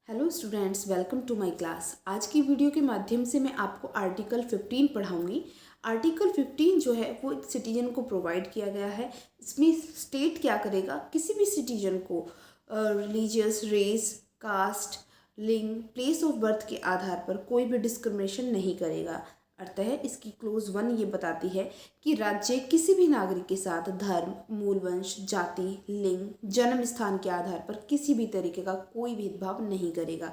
Hello students, welcome to my class. आज की video के माध्यम से मैं आपको आर्टिकल 15 पढ़ाऊंगी। आर्टिकल 15 जो है वो एक सिटीजन को प्रोवाइड किया गया है। इसमें स्टेट क्या करेगा, किसी भी सिटीजन को रिलीजियस, रेस, कास्ट, लिंग, प्लेस ऑफ बर्थ के आधार पर कोई भी डिस्क्रिमिनेशन नहीं करेगा। अतः इसकी क्लोज 1 ये बताती है कि राज्य किसी भी नागरिक के साथ धर्म, मूल वंश, जाति, लिंग, जन्म स्थान के आधार पर किसी भी तरीके का कोई भेदभाव नहीं करेगा।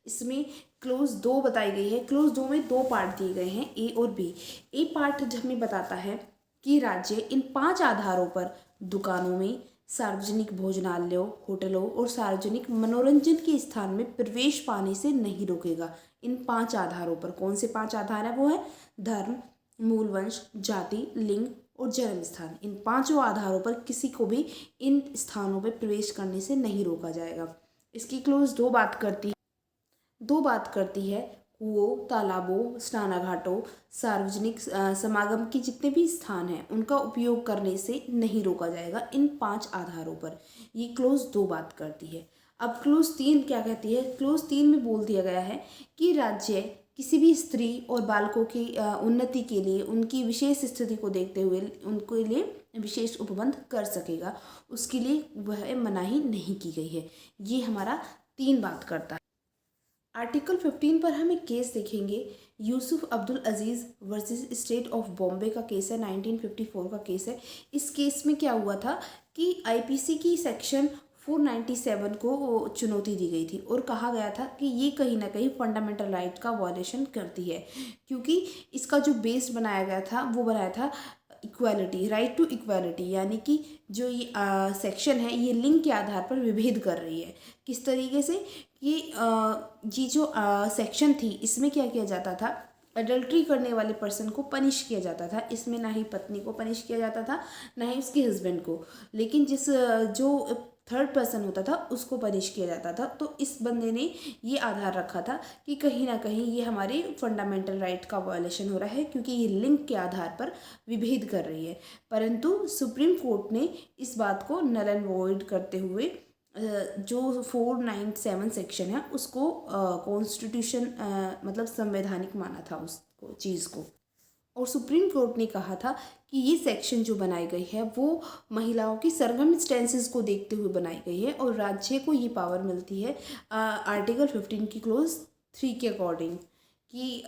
इसमें क्लोज 2 बताई गई है। क्लोज 2 में 2 पार्ट दिए गए हैं, ए और बी। ए पार्ट हमें बताता है कि राज्य इन 5 आधारों पर दुकानों में, सार्वजनिक भोजनालयों, होटलों और सार्वजनिक मनोरंजन के स्थान में प्रवेश पाने से नहीं रोकेगा। इन 5 आधारों पर, कौन से 5 आधार है वो है धर्म, मूल वंश, जाति, लिंग और जन्म स्थान। इन 5 आधारों पर किसी को भी इन स्थानों पर प्रवेश करने से नहीं रोका जाएगा। इसकी क्लोज 2 बात करती है कुओं, तालाबों, स्नानाघाटों, सार्वजनिक समागम के जितने भी स्थान हैं उनका उपयोग करने से नहीं रोका जाएगा इन 5 आधारों पर। ये क्लोज 2 बात करती है। अब क्लोज 3 क्या कहती है? क्लोज 3 में बोल दिया गया है कि राज्य किसी भी स्त्री और बालकों की उन्नति के लिए उनकी विशेष स्थिति को देखते हुए उनके लिए विशेष उपबंध कर सकेगा। उसके लिए वह मनाही नहीं की गई है। ये हमारा 3 बात करता है। आर्टिकल 15 पर हम एक केस देखेंगे। यूसुफ अब्दुल अजीज़ वर्सेस स्टेट ऑफ बॉम्बे का केस है, 1954 का केस है। इस केस में क्या हुआ था कि आईपीसी की सेक्शन 497 को चुनौती दी गई थी और कहा गया था कि ये कहीं ना कहीं फंडामेंटल राइट का वायलेशन करती है, क्योंकि इसका जो बेस बनाया गया था वो बनाया था इक्वालिटी, राइट टू इक्वालिटी। यानी कि जो ये सेक्शन है ये लिंग के आधार पर विभेद कर रही है। किस तरीके से? ये जो सेक्शन थी इसमें क्या किया जाता था, अडल्ट्री करने वाले पर्सन को पनिश किया जाता था। इसमें ना ही पत्नी को पनिश किया जाता था ना ही उसके हस्बैंड को, लेकिन जो थर्ड पर्सन होता था उसको पनिश किया जाता था। तो इस बंदे ने ये आधार रखा था कि कहीं ना कहीं ये हमारे फंडामेंटल राइट का वायलेशन हो रहा है, क्योंकि ये लिंग के आधार पर विभेद कर रही है। परंतु सुप्रीम कोर्ट ने इस बात को नल एंड वॉइड करते हुए जो 497 सेक्शन है उसको कॉन्स्टिट्यूशन मतलब संवैधानिक माना था उसको, चीज़ को। और सुप्रीम कोर्ट ने कहा था कि ये सेक्शन जो बनाई गई है वो महिलाओं की सर्कमस्टेंसेस को देखते हुए बनाई गई है और राज्य को ये पावर मिलती है आर्टिकल 15 की क्लोज 3 के अकॉर्डिंग, कि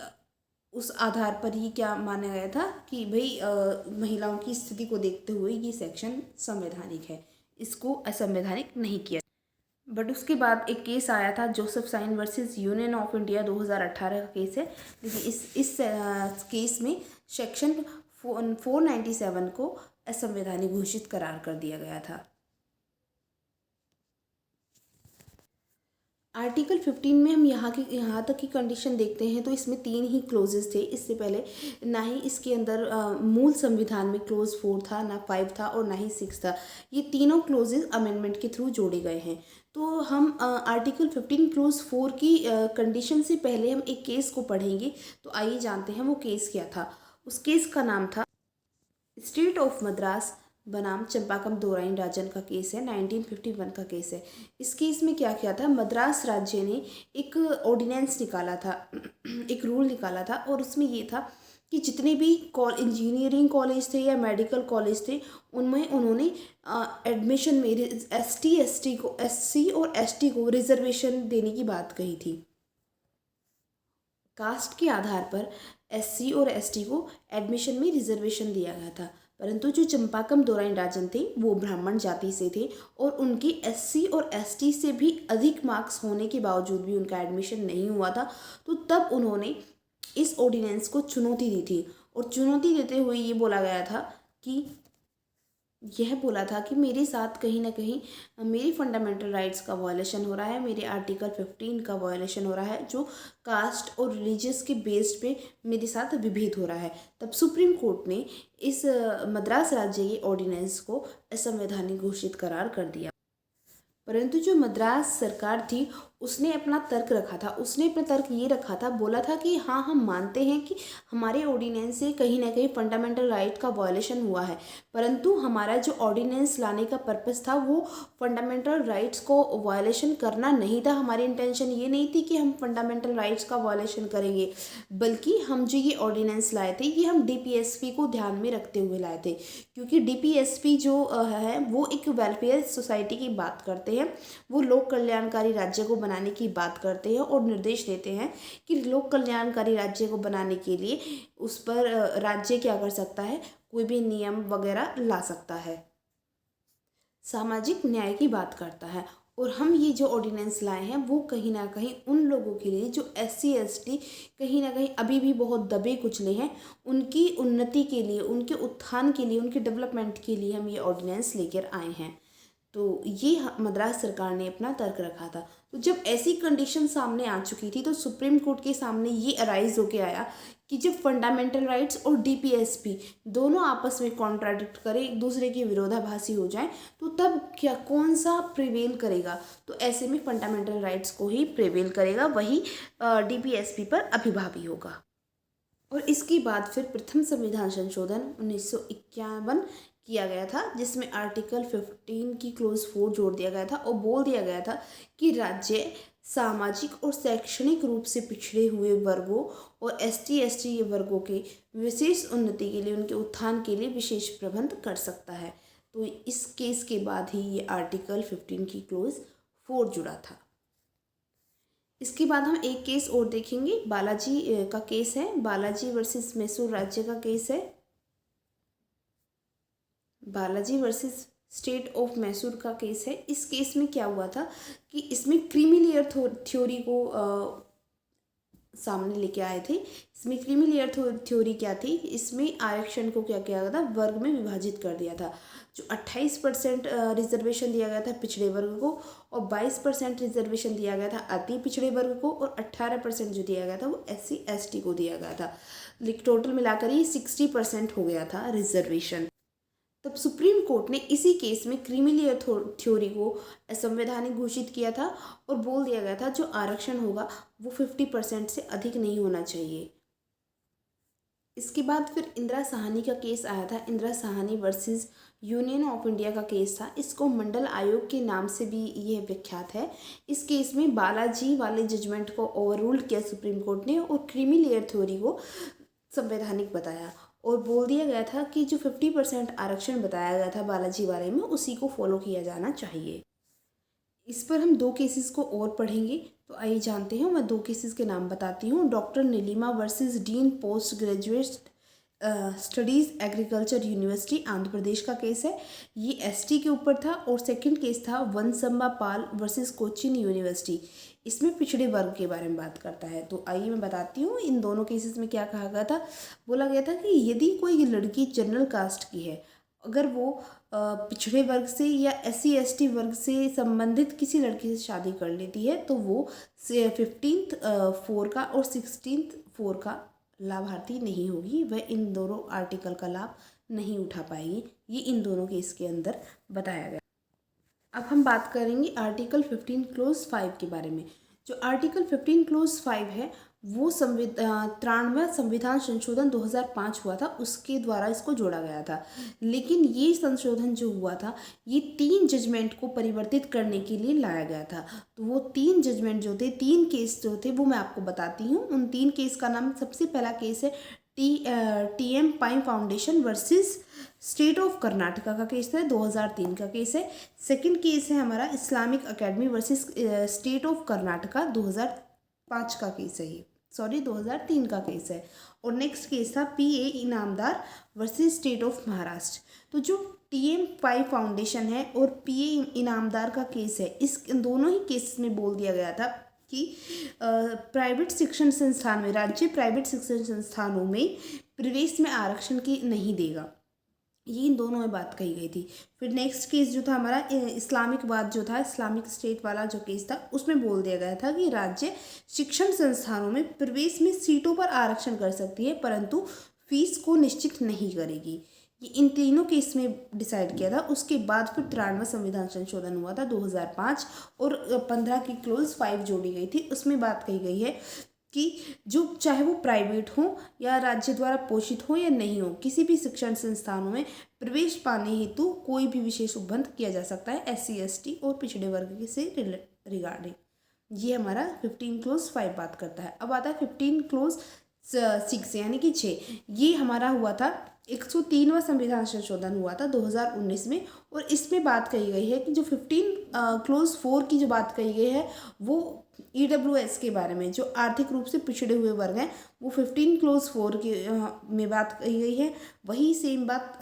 उस आधार पर ही क्या माना गया था कि भाई महिलाओं की स्थिति को देखते हुए ये सेक्शन संवैधानिक है, इसको असंवैधानिक नहीं किया। बट उसके बाद एक केस आया था, Joseph Shine versus Union of India, 2018 का केस है। देखिए इस केस में सेक्शन 497 को असंवैधानिक घोषित करार कर दिया गया था। आर्टिकल 15 में हम यहाँ तक की कंडीशन देखते हैं तो इसमें 3 ही क्लोजेस थे। इससे पहले ना ही इसके अंदर मूल संविधान में क्लोज 4 था, ना 5 था और ना ही 6 था। ये तीनों क्लोजेस अमेंडमेंट के थ्रू जोड़े गए हैं। तो हम आर्टिकल 15 क्लोज 4 की कंडीशन से पहले हम एक केस को पढ़ेंगे। तो आइए जानते हैं वो केस क्या था। उस केस का नाम था स्टेट ऑफ मद्रास बनाम चंपाकम दोराई राजन का केस है, 1951 का केस है। इस केस में क्या किया था, मद्रास राज्य ने एक ऑर्डिनेंस निकाला था, एक रूल निकाला था और उसमें ये था कि जितने भी इंजीनियरिंग कॉलेज थे या मेडिकल कॉलेज थे उनमें उन्होंने एडमिशन में एससी और एसटी को रिजर्वेशन देने की बात कही थी। कास्ट के आधार पर एससी और एसटी को एडमिशन में रिजर्वेशन दिया गया था। परंतु जो चंपाकम दोराई राजन थे वो ब्राह्मण जाति से थे और उनकी एससी और एसटी से भी अधिक मार्क्स होने के बावजूद भी उनका एडमिशन नहीं हुआ था। तो तब उन्होंने इस ऑर्डिनेंस को चुनौती दी थी और चुनौती देते हुए ये बोला गया था कि यह बोला था कि मेरे साथ कहीं ना कहीं मेरी फंडामेंटल राइट्स का वायलेशन हो रहा है, मेरे आर्टिकल 15 का वायलेशन हो रहा है, जो कास्ट और रिलीजियस के बेस्ड पे मेरे साथ विभेद हो रहा है। तब सुप्रीम कोर्ट ने इस मद्रास राज्य के ऑर्डिनेंस को असंवैधानिक घोषित करार कर दिया। परंतु जो मद्रास सरकार थी उसने अपना तर्क रखा था। उसने अपना तर्क ये रखा था, बोला था कि हाँ, हम मानते हैं कि हमारे ऑर्डिनेंस से कहीं ना कहीं फंडामेंटल राइट का वायलेशन हुआ है, परंतु हमारा जो ऑर्डिनेंस लाने का पर्पस था वो फंडामेंटल राइट्स को वायलेशन करना नहीं था। हमारी इंटेंशन ये नहीं थी कि हम फंडामेंटल राइट्स का वायलेशन करेंगे, बल्कि हम जो ये ऑर्डिनेंस लाए थे ये हम डीपीएसपी को ध्यान में रखते हुए लाए थे, क्योंकि डीपीएसपी जो है वो एक वेलफेयर सोसाइटी की बात करते हैं, वो लोक कल्याणकारी राज्य को बनाने की बात करते हैं और निर्देश देते हैं कि लोक कल्याणकारी राज्य को बनाने के लिए उस पर राज्य क्या कर सकता है, कोई भी नियम वगैरह ला सकता है, सामाजिक न्याय की बात करता है। और हम ये जो ऑर्डिनेंस लाए हैं वो कहीं ना कहीं उन लोगों के लिए जो एससी एसटी कहीं ना कहीं अभी भी बहुत दबे कुचले हैं, उनकी उन्नति के लिए, उनके उत्थान के लिए, उनके डेवलपमेंट के लिए हम ये ऑर्डिनेंस लेकर आए हैं। तो ये मद्रास सरकार ने अपना तर्क रखा था। तो जब ऐसी कंडीशन सामने आ चुकी थी तो सुप्रीम कोर्ट के सामने ये अराइज होके आया कि जब फंडामेंटल राइट्स और डीपीएसपी दोनों आपस में कॉन्ट्राडिक्ट करें, एक दूसरे के विरोधाभासी हो जाएं, तो तब क्या कौन सा प्रिवेल करेगा? तो ऐसे में फंडामेंटल राइट्स को ही प्रिवेल करेगा, वही डीपीएसपी पर अभिभावी होगा। और इसके बाद फिर प्रथम संविधान संशोधन 1951 किया गया था, जिसमें आर्टिकल 15 की क्लोज 4 जोड़ दिया गया था और बोल दिया गया था कि राज्य सामाजिक और शैक्षणिक रूप से पिछड़े हुए वर्गों और एसटी एसटी वर्गों के विशेष उन्नति के लिए, उनके उत्थान के लिए विशेष प्रबंध कर सकता है। तो इस केस के बाद ही ये आर्टिकल 15 की क्लोज 4 जुड़ा था। इसके बाद हम एक केस और देखेंगे, बालाजी का केस है, बालाजी वर्सेस मैसूर राज्य का केस है, Balaji versus state of Mysore का केस है। इस केस में क्या हुआ था कि इसमें क्रीमी लेयर थ्योरी को सामने लेके आए थे। इसमें क्रीमी लेयर थ्योरी क्या थी, इसमें आरक्षण को क्या किया गया था, वर्ग में विभाजित कर दिया था। जो 28% रिजर्वेशन दिया गया था पिछड़े वर्ग को और 22% रिजर्वेशन दिया गया था अति पिछड़े वर्ग को और 18% जो दिया गया था वो एससी एसटी को दिया गया था। टोटल मिलाकर ही 60% हो गया था रिजर्वेशन। तब सुप्रीम कोर्ट ने इसी केस में क्रीमी लेयर थ्योरी को असंवैधानिक घोषित किया था और बोल दिया गया था जो आरक्षण होगा वो 50% से अधिक नहीं होना चाहिए। इसके बाद फिर इंदिरा साहनी का केस आया था, Indira Sahni versus Union of India का केस था। इसको मंडल आयोग के नाम से भी ये विख्यात है। इस केस में बालाजी वाले जजमेंट को ओवररूल किया सुप्रीम कोर्ट ने और क्रीमी लेयर थ्योरी को संवैधानिक बताया और बोल दिया गया था कि जो 50% आरक्षण बताया गया था बालाजी वाले में, उसी को फॉलो किया जाना चाहिए। इस पर हम 2 केसेस को और पढ़ेंगे, तो आइए जानते हैं। मैं 2 केसेस के नाम बताती हूँ। Doctor Neelima versus dean post graduate studies agriculture university Andhra Pradesh का केस है। ये एसटी के ऊपर था। और सेकंड केस था वनसंबा पाल वर्सेस कोचिन यूनिवर्सिटी, इसमें पिछड़े वर्ग के बारे में बात करता है। तो आइए मैं बताती हूँ इन दोनों केसेस में क्या कहा गया था। बोला गया था कि यदि कोई लड़की जनरल कास्ट की है, अगर वो पिछड़े वर्ग से या एससी एसटी वर्ग से संबंधित किसी लड़की से शादी कर लेती है, तो वो 15th 4 का और 16th 4 का लाभार्थी नहीं होगी, वह इन दोनों आर्टिकल का लाभ नहीं उठा पाएगी। ये इन दोनों केस के अंदर बताया गया। अब हम बात करेंगे आर्टिकल 15 क्लोज 5 के बारे में। जो आर्टिकल 15 क्लोज 5 है वो 93वां संविधान संशोधन 2005 हुआ था, उसके द्वारा इसको जोड़ा गया था। लेकिन ये संशोधन जो हुआ था ये 3 जजमेंट को परिवर्तित करने के लिए लाया गया था। तो वो 3 जजमेंट जो थे, 3 केस जो थे, वो मैं आपको बताती हूँ। उन 3 केस का नाम, सबसे पहला केस है TM pi foundation versus state of Karnataka का केस है, 2003 का केस है। सेकंड केस है हमारा Islamic academy versus state of Karnataka, 2005 का केस है, ये 2003 का केस है। और नेक्स्ट केस था P A Inamdar versus state of Maharashtra. तो जो टीएम पाई फाउंडेशन है और पीए इनामदार का केस है, इस दोनों ही केसेस में बोल दिया गया था कि प्राइवेट शिक्षण संस्थान में, राज्य प्राइवेट शिक्षण संस्थानों में प्रवेश में आरक्षण की नहीं देगा। ये इन दोनों में बात कही गई थी। फिर नेक्स्ट केस जो था हमारा इस्लामिकवाद जो था, इस्लामिक स्टेट वाला जो केस था, उसमें बोल दिया गया था कि राज्य शिक्षण संस्थानों में प्रवेश में सीटों पर आरक्षण कर सकती है, परंतु फीस को निश्चित नहीं करेगी। ये इन तीनों के इसमें डिसाइड किया था। उसके बाद फिर 93वां संविधान संशोधन हुआ था 2005 और 15 की क्लोज 5 जोड़ी गई थी। उसमें बात कही गई है कि जो चाहे वो प्राइवेट हो या राज्य द्वारा पोषित हो या नहीं हो, किसी भी शिक्षण संस्थानों में प्रवेश पाने हेतु कोई भी विशेष उपबंध किया जा सकता है SC ST और पिछड़े वर्ग से रिगार्डिंग। ये हमारा 15 क्लोज 5 बात करता है। अब आता है 15 क्लोज 6 यानी कि 6। ये हमारा हुआ था 103वां संविधान संशोधन हुआ था 2019 में। और इसमें बात कही गई है कि जो 15 क्लोज 4 की जो बात कही गई है वो EWS के बारे में, जो आर्थिक रूप से पिछड़े हुए वर्ग हैं, वो 15 क्लोज 4 के में बात कही गई है। वही सेम बात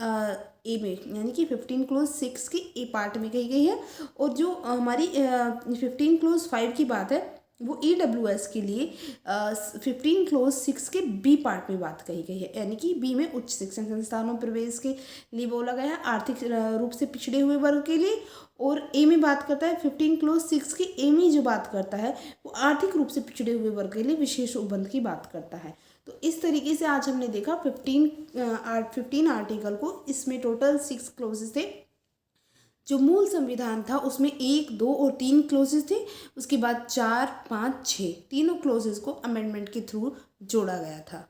ए में यानी कि 15 क्लोज 6 के ए पार्ट में कही गई है। और जो हमारी 15 क्लोज 5 की बात है वो EWS के लिए 15 क्लोज 6 के बी पार्ट में बात कही गई है, यानी कि बी में उच्च शिक्षण संस्थानों प्रवेश के लिए बोला गया है आर्थिक रूप से पिछड़े हुए वर्ग के लिए। और ए में बात करता है 15 क्लोज 6 के ए में जो बात करता है वो आर्थिक रूप से पिछड़े हुए वर्ग के लिए विशेष उपबंध की बात करता है। तो इस तरीके से आज हमने देखा 15 आर्टिकल को। इसमें टोटल 6 क्लोजेस थे। जो मूल संविधान था उसमें 1, 2 और 3 क्लोजेस थे। उसके बाद 4, 5, 6 तीनों क्लोजेस को अमेंडमेंट के थ्रू जोड़ा गया था।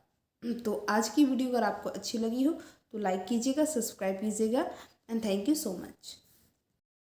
तो आज की वीडियो अगर आपको अच्छी लगी हो तो लाइक कीजिएगा, सब्सक्राइब कीजिएगा and thank you so much.